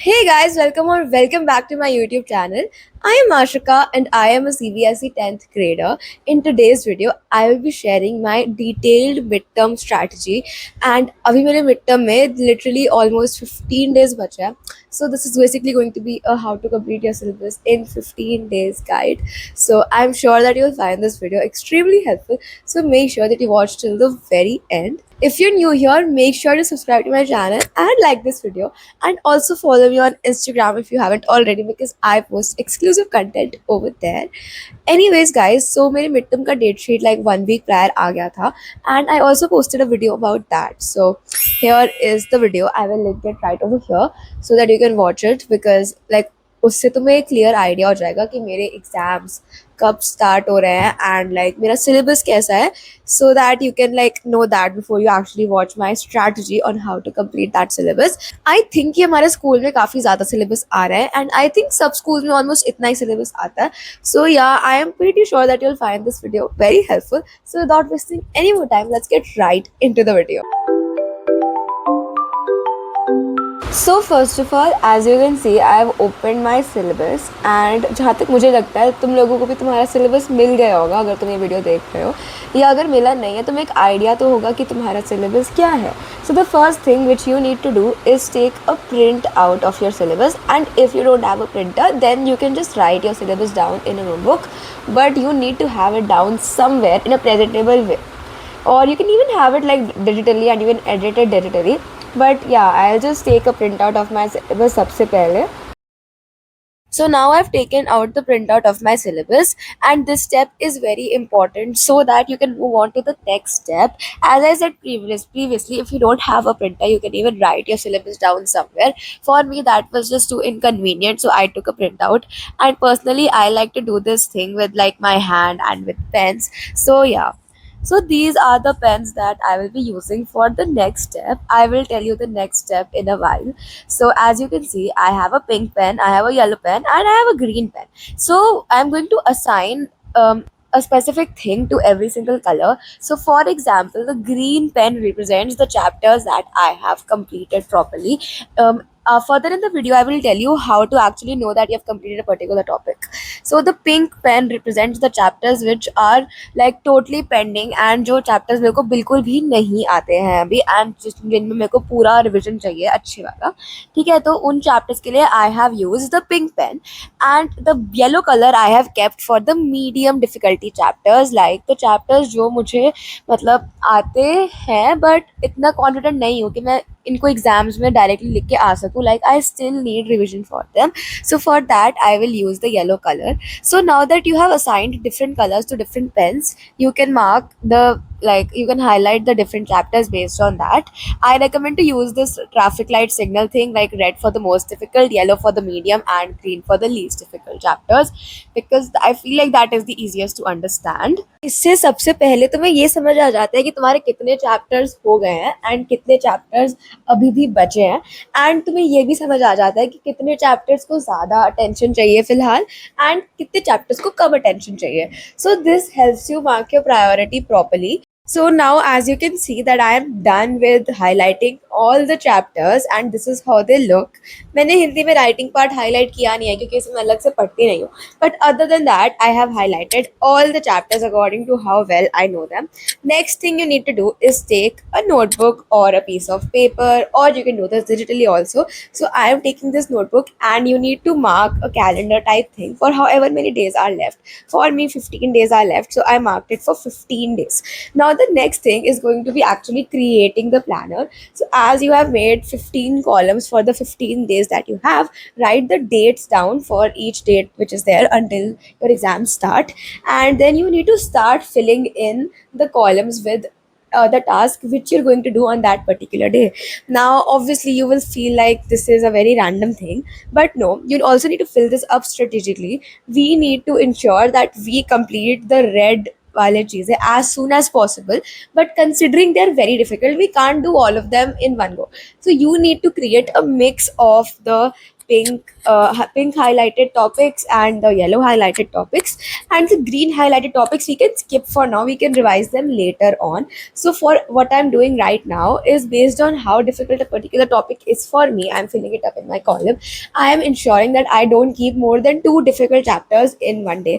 Hey guys, welcome back to my YouTube channel. I am Ashika and I am a CBSE 10th grader. In today's video, I will be sharing my detailed midterm strategy and अभी मेरे midterm में literally almost 15 days बचा है. So this is basically going to be a how to complete your syllabus in 15 days guide. So I'm sure that you'll find this video extremely helpful. So make sure that you watch till the very end. If you're new here, make sure to subscribe to my channel and like this video, and also follow me on Instagram if you haven't already because I post exclusive content over there. Anyways guys, so मेरे midterm का date sheet like 1 week prior आ गया था, and I also posted a video about that. So here is the video. I will link it right over here so that you can watch it because like उससे तुम्हें एक clear idea हो जाएगा कि मेरे exams कब start हो रहे हैं एंड लाइक मेरा सिलेबस कैसा है, so that you can like know that before you actually watch my strategy on how to complete that syllabus. I think कि हमारे स्कूल में काफ़ी ज़्यादा सिलेबस आ रहा है and I think सब स्कूल में ऑलमोस्ट इतना ही सिलेबस आता है. So yeah, I am pretty sure that you'll find this video very helpful. So without wasting any more time, let's get right into the video. So first of all, as you can see, I have opened my syllabus and जहाँ तक मुझे लगता है तुम लोगों को भी तुम्हारा सिलेबस मिल गया होगा अगर तुम ये वीडियो देख रहे हो, या अगर मिला नहीं है तुम्हें एक आइडिया तो होगा कि तुम्हारा सिलेबस क्या है. So the first thing which you need to do is take a print out of your syllabus, and if you don't have a printer then you can just write your syllabus down in a notebook, but you need to have it down somewhere in a presentable way, or you can even have it like digitally and you can edit it digitally. But yeah, I'll just take a printout of my syllabus सबसे पहले. So now I've taken out the printout of my syllabus, and this step is very important so that you can move on to the next step. As I said previously, if you don't have a printer, you can even write your syllabus down somewhere. For me, that was just too inconvenient, so I took a printout. And personally, I like to do this thing with like my hand and with pens. So yeah. So these are the pens that I will be using for the next step. I will tell you the next step in a while. So as you can see, I have a pink pen, I have a yellow pen, and I have a green pen. So I'm going to assign a specific thing to every single color. So for example, the green pen represents the chapters that I have completed properly. Further in the video, I will tell you how to actually know that you have completed a particular topic. So the pink pen represents the chapters which are like totally pending and जो chapters मेरे को बिल्कुल भी नहीं आते हैं अभी and जिनमें मेरे को पूरा रिविजन चाहिए अच्छे वाला, ठीक है. तो उन chapters के लिए I have used the pink pen, and the yellow color I have kept for the medium difficulty chapters, like the chapters जो मुझे मतलब आते हैं but इतना confident नहीं हूँ कि मैं इनको एग्जाम्स में डायरेक्टली लिख के आ सकूँ. Like I still need revision for them. So for that I will use the yellow color. So now that you have assigned different colors to different pens, you can mark the like you can highlight the different chapters based on that. I recommend to use this traffic light signal thing, like red for the most difficult, yellow for the medium, and green for the least difficult chapters, because I feel like that is the easiest to understand. इससे सबसे पहले तुम्हें ये समझ आ जाता है कि तुम्हारे कितने चैप्टर्स हो गए हैं एंड कितने चैप्टर्स अभी भी बचे हैं, एंड तुम्हें ये भी समझ आ जाता है कि कितने चैप्टर्स को ज़्यादा अटेंशन चाहिए फिलहाल एंड कितने चैप्टर्स को कम अटेंशन चाहिए. So this helps you mark your priority properly. So now as you can see that I am done with highlighting all the chapters and this is how they look. मैंने हिंदी में writing part highlight किया नहीं है क्योंकि इसमें मैं अलग से पढ़ती नहीं हूँ. But other than that, I have highlighted all the chapters according to how well I know them. Next thing you need to do is take a notebook or a piece of paper, or you can do this digitally also. So I am taking this notebook and you need to mark a calendar type thing for however many days are left. For me, 15 days are left, so I marked it for 15 days. Now the next thing is going to be actually creating the planner. So as you have made 15 columns for the 15 days that you have, write the dates down for each date which is there until your exams start, and then you need to start filling in the columns with the task which you're going to do on that particular day. Now obviously you will feel like this is a very random thing, but no, you also need to fill this up strategically. We need to ensure that we complete the red वाले चीज़ें as soon as possible, but considering they're very difficult, we can't do all of them in one go. So you need to create a mix of the pink highlighted topics and the yellow highlighted topics, and the green highlighted topics we can skip for now, we can revise them later on. So for what I'm doing right now is based on how difficult a particular topic is for me, I'm filling it up in my column. I am ensuring that I don't keep more than two difficult chapters in one day,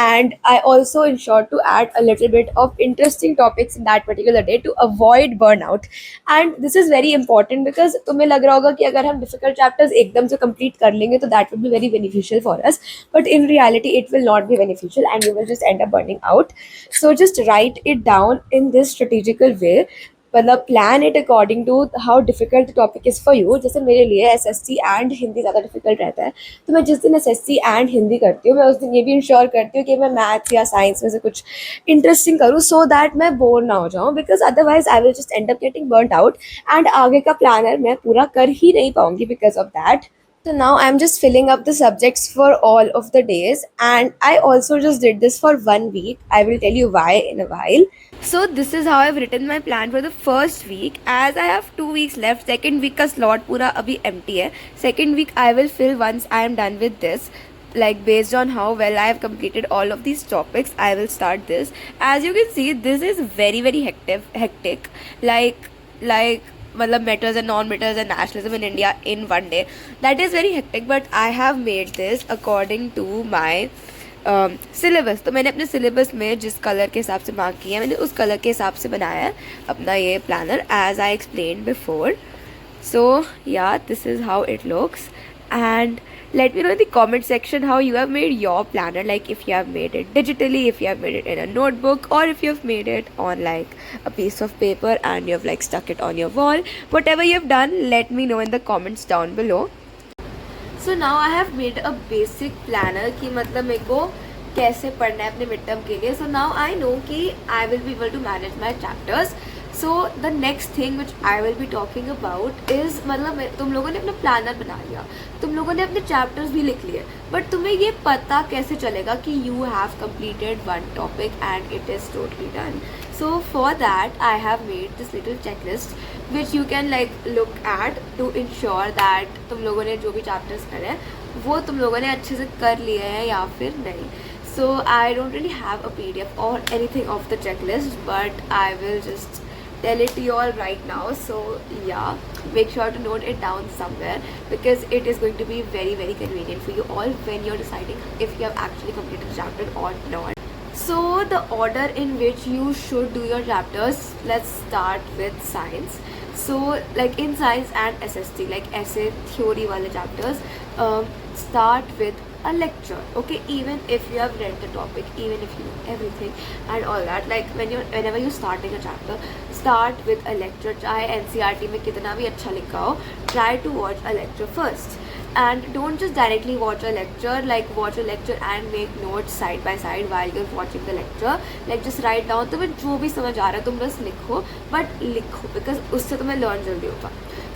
and I also ensure to add a little bit of interesting topics in that particular day to avoid burnout. And this is very important because तुम्हें लग रहा होगा कि अगर हम difficult chapters एकदम से complete कर लेंगे तो that will be very beneficial for us, but in reality it will not be beneficial and you will just end up burning out. So just write it down in this strategical way, मतलब plan it according to how difficult the topic is for you. जैसे मेरे लिए SSC and Hindi ज़्यादा difficult रहता है, तो मैं जिस दिन एसएससी एंड हिंदी करती हूँ मैं उस दिन ये भी इंश्योर करती हूँ कि मैं मैथ्स या साइंस में से कुछ इंटरेस्टिंग करूँ सो दैट मैं बोर ना हो जाऊँ, because otherwise I will just end up getting burned out and आगे का प्लानर मैं पूरा कर ही नहीं पाऊँगी because of that. So now I'm just filling up the subjects for all of the days, and I also just did this for 1 week. I will tell you why in a while. So this is how I've written my plan for the first week. As I have 2 weeks left, second week का slot पूरा अभी empty है. Second week I will fill once I am done with this. Like based on how well I have completed all of these topics, I will start this. As you can see, this is very very hectic. Like मतलब metals and non metals and nationalism in India in one day. That is very hectic, but I have made this according to my syllabus. तो मैंने अपने syllabus में जिस colour के हिसाब से mark किया है मैंने उस कलर के हिसाब से बनाया है अपना ये planner, as I explain before. So yeah this is how it looks, and let me know in the comment section how you have made your planner, like if you have made it digitally, if you have made it in a notebook, or if you have made it on like a piece of paper and you have like stuck it on your wall. Whatever you have done, let me know in the comments down below. So now I have made a basic planner कि मतलब मेरे को कैसे पढ़ना है अपने mid term के लिए. So now I know कि I will be able to manage my chapters. So the next thing which I will be talking about is, मतलब तुम लोगों ने अपना प्लानर बना लिया, तुम लोगों ने अपने चैप्टर्स भी लिख लिए, बट तुम्हें ये पता कैसे चलेगा कि you have completed one topic and it is totally done. So for that I have made this little checklist which you can like look at to ensure that तुम लोगों ने जो भी चैप्टर्स करे हैं वो तुम लोगों ने अच्छे से कर लिए हैं या फिर नहीं. So I don't really have a PDF or anything of the checklist, but I will just tell it to you all right now. So yeah, make sure to note it down somewhere because it is going to be very very convenient for you all when you're deciding if you have actually completed the chapter or not. So the order in which you should do your chapters, let's start with science. So like in science and SST, like essay theory wale chapters, start with a lecture. Okay, even if you have read the topic, even if you know everything and all that, like whenever you're starting a chapter, start with a lecture. चाहे NCERT में कितना भी अच्छा लिखा हो, try to watch a lecture first. And don't just directly watch a lecture, like watch a lecture and make notes side by side while you're watching the lecture. Like just write down, तुम्हें जो भी समझ आ रहा है तुम बस लिखो, but लिखो because उससे तुम्हें learn जल्दी होगा.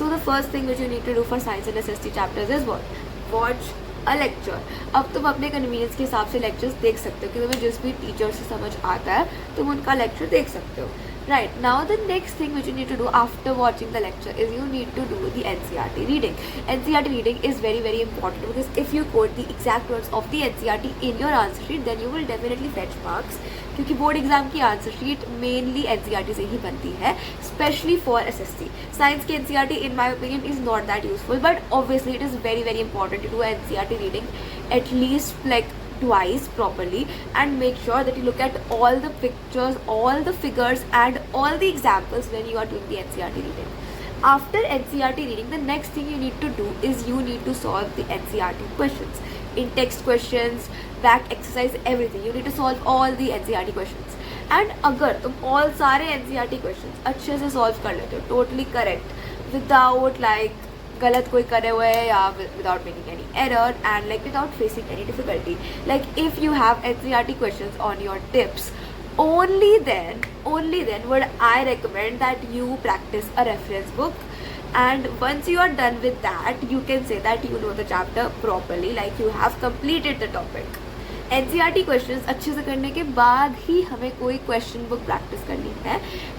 So the first thing which you need to do for science and SST chapters is what? Watch a lecture. अब तुम अपने कन्वीनियंस के हिसाब से लेक्चर्स देख सकते हो कि तुम्हें जिस भी टीचर से समझ आता है तुम उनका लेक्चर देख सकते हो. Right, now the next thing which you need to do after watching the lecture is you need to do the NCERT reading. NCERT reading is very very important because if you quote the exact words of the NCERT in your answer sheet, then you will definitely fetch marks. क्योंकि board exam की answer sheet mainly NCERT से ही बनती है, specially for SST. Science की NCERT in my opinion is not that useful, but obviously it is very very important to do NCERT reading at least like twice properly and make sure that you look at all the pictures, all the figures and all the examples when you are doing the NCERT reading. After NCERT reading, the next thing you need to do is you need to solve the NCERT questions. In text questions, back exercise, everything. You need to solve all the NCERT questions. And अगर तुम all सारे NCERT questions अच्छे से solve कर लेते हो, totally correct, without like गलत कोई करे हुए है या without making any error and like without facing any difficulty, like if you have NCERT questions on your tips, only then would I recommend that you practice a reference book. And once you are done with that, you can say that you know the chapter properly, like you have completed the topic. NCERT questions अच्छे से करने के बाद ही हमें कोई question book practice करनी है।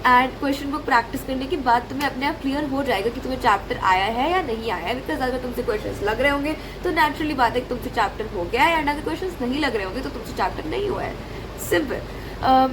And question book practice करने के बाद तुम्हें अपने आप क्लियर हो जाएगा कि तुम्हें चैप्टर आया है या नहीं आया है। बिकॉज अगर तुमसे क्वेश्चंस लग रहे होंगे तो नेचुरली बात है कि तुमसे चैप्टर हो गया है, एंड अगर क्वेश्चंस नहीं लग रहे होंगे तो तुमसे चैप्टर नहीं हुआ है। Simple.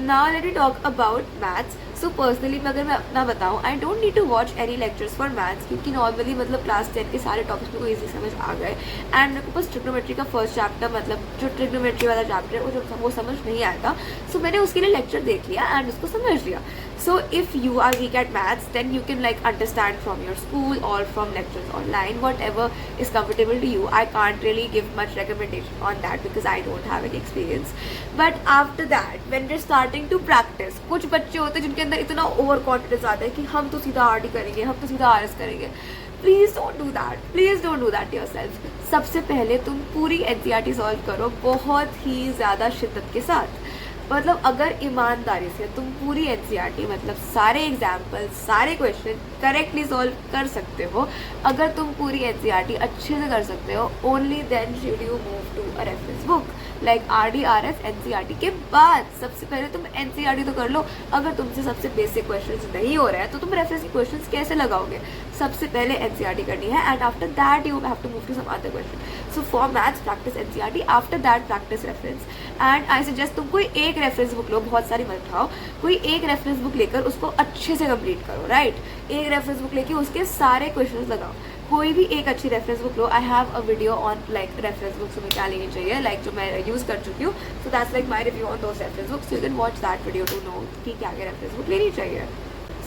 Now let me talk about maths. So personally अगर मैं अपना बताऊँ, I don't need to watch any lectures for maths, क्योंकि नॉर्मली मतलब क्लास 10 के सारे टॉपिक्स मेरे को ईजी समझ आ गए। एंड मेरे को बस ट्रिग्नोमेट्री का फर्स्ट चैप्टर, मतलब जो ट्रिग्नोमेट्री वाला चैप्टर है वो समझ नहीं आया था। सो मैंने उसके लिए लेक्चर देख लिया एंड उसको समझ लिया। So if you are weak at maths, then you can like understand from your school or from lectures online, whatever is comfortable to you. I can't really give much recommendation on that because I don't have any experience. But after that, when we're starting to practice, कुछ बच्चे होते हैं जिनके अंदर इतना over confidence आता है कि हम तो सीधा आर डी करेंगे, हम तो सीधा आर एस करेंगे। Please don't do that, please don't do that yourself. सबसे पहले तुम पूरी एनसीईआरटी सॉल्व करो बहुत ही ज़्यादा शिद्दत के साथ। मतलब अगर ईमानदारी से तुम पूरी एनसीईआरटी मतलब सारे एग्जाम्पल, सारे क्वेश्चन करेक्टली सॉल्व कर सकते हो, अगर तुम पूरी एनसीईआरटी अच्छे से कर सकते हो, only then should you move to a reference book like RDRF NCERT के बाद। सबसे पहले तुम एनसीईआरटी तो कर लो। अगर तुमसे सबसे बेसिक क्वेश्चंस नहीं हो रहे हैं तो तुम रेफरेंस के क्वेश्चंस कैसे लगाओगे? सबसे पहले एनसीईआरटी करनी है and after that you have to move to some other question. So for maths practice NCERT, after that practice reference. And I suggest तुम कोई एक रेफरेंस बुक लो, बहुत सारी मत उठाओ, कोई एक रेफरेंस बुक लेकर उसको अच्छे से कंप्लीट करो। राइट, एक रेफरेंस बुक लेके उसके सारे क्वेश्चंस लगाओ। कोई भी एक अच्छी reference book low. I have a video on like reference books में क्या लेनी चाहिए, लाइक जो मैं यूज़ कर चुकी हूँ। So that's like my review on those reference books. You can watch that video to know कि क्या क्या रेफरेंस बुक लेनी चाहिए।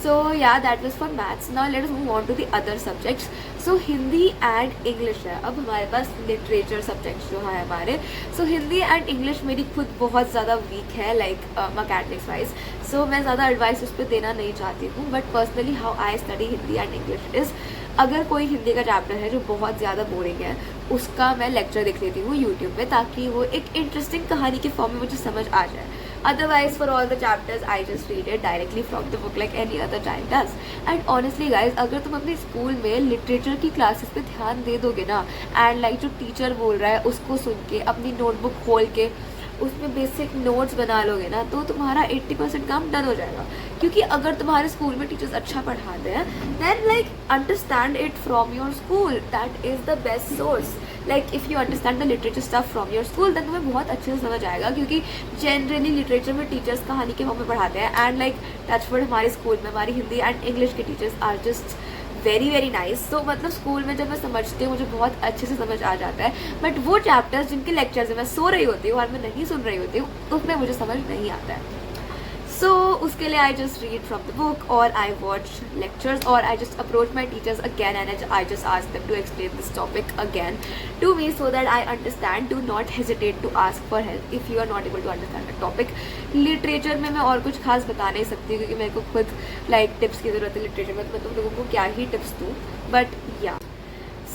So yeah, that was for maths. Now let us move on to the other subjects. So Hindi and English है। अब हमारे पास literature subjects जो है हमारे। So हिंदी एंड इंग्लिश मेरी खुद बहुत ज़्यादा वीक है लाइक मैकेनिक्स वाइज। सो मैं ज़्यादा एडवाइस उस पर देना नहीं चाहती हूँ। But personally how I study Hindi and English is, अगर कोई हिंदी का चैप्टर है जो बहुत ज़्यादा बोरिंग है, उसका मैं लेक्चर देख लेती हूँ यूट्यूब पे, ताकि वो एक इंटरेस्टिंग कहानी के फॉर्म में मुझे समझ आ जाए। Otherwise, for all the chapters, I just read it directly from the book like any other child does. And honestly guys, अगर तुम अपने स्कूल में लिटरेचर की क्लासेस पे ध्यान दे दोगे ना, एंड लाइक जो टीचर बोल रहा है उसको सुन के, अपनी नोटबुक खोल के उसमें बेसिक नोट्स बना लोगे ना, तो तुम्हारा 80% काम डन हो जाएगा। क्योंकि अगर तुम्हारे स्कूल में टीचर्स अच्छा पढ़ाते हैं, then like understand it from your school, that is the best source. Like if you understand the literature stuff from your school, then तुम्हें बहुत अच्छे से समझ आएगा। क्योंकि जनरली लिटरेचर में टीचर्स कहानी के फॉर्म में पढ़ाते हैं, एंड लाइक टचवुड हमारे स्कूल में हमारी हिंदी एंड इंग्लिश के teachers are just very very nice. तो मतलब स्कूल में जब मैं समझती हूँ मुझे बहुत अच्छे से समझ आ जाता है। बट वो चैप्टर्स जिनके लेक्चर्स में मैं सो रही होती हूँ और मैं नहीं सुन रही होती हूँ, उसमें मुझे समझ नहीं आता है। सो उसके लिए I just read from the book, और आई वॉच लेक्चर्स, और I just approach my teachers again and I just ask them to explain this topic again to me, so that I understand. Do not hesitate to ask for help if you are not able to understand the topic. Literature में मैं और कुछ खास बता नहीं सकती क्योंकि मेरे को खुद लाइक टिप्स की ज़रूरत है लिटरेचर में, तो मैं तुम लोगों को क्या ही टिप्स दूँ। बट या,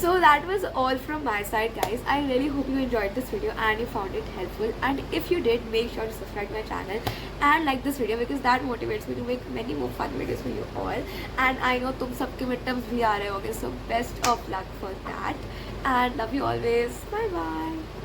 so that was all from my side guys. I really hope you enjoyed this video and you found it helpful, and if you did, make sure to subscribe my channel and like this video because that motivates me to make many more fun videos for you all. And I know तुम सबके midterms भी आ रहे होंगे, so best of luck for that and love you always. Bye bye.